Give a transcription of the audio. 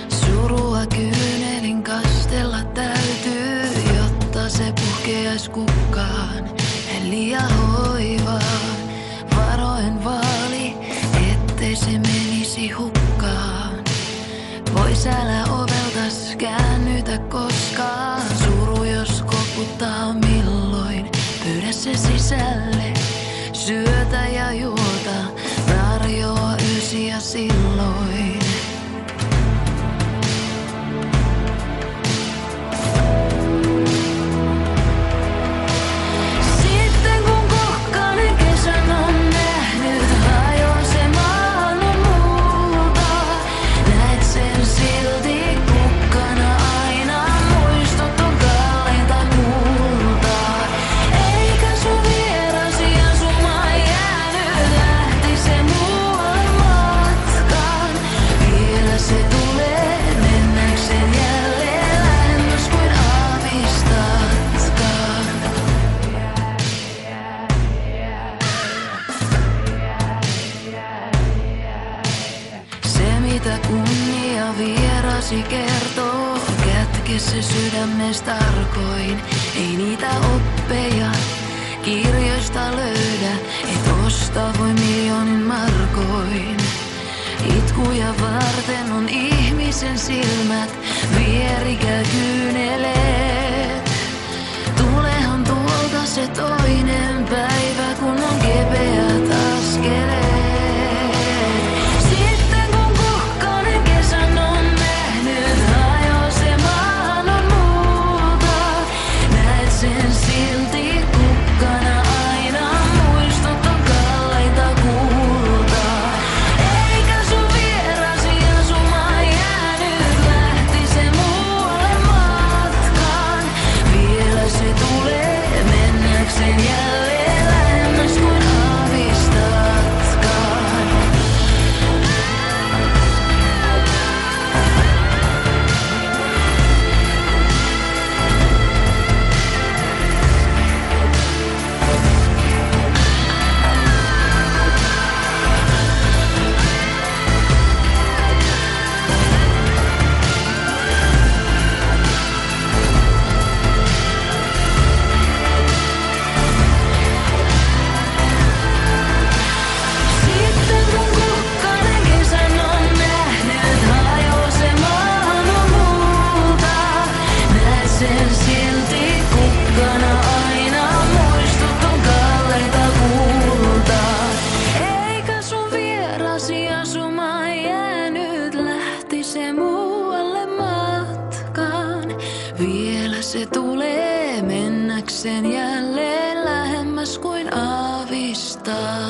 Surua kyynelin kastella täytyy, jotta se puhkeais kukkaan. En liian hoivaan, varoen vaali, ettei se menisi hukkaan. Pois älä oveltas käännytä koskaan. Suru jos koputtaa milloin, pyydä se sisälle. Syötä ja juota, tarjoa ysiä silloin. Mitä kunnia vierasi kertoo, kätke se sydämes tarkoin. Ei niitä oppeja kirjoista löydä, et osta voi miljoonin markoin. Itkuja varten on ihmisen silmät, vierikää kyyneleet. Tulehan tuolta se toinen päivä, kun on kepeät askeleet. Vielä se tulee mennäkseen jälleen lähemmäs kuin aavistaa.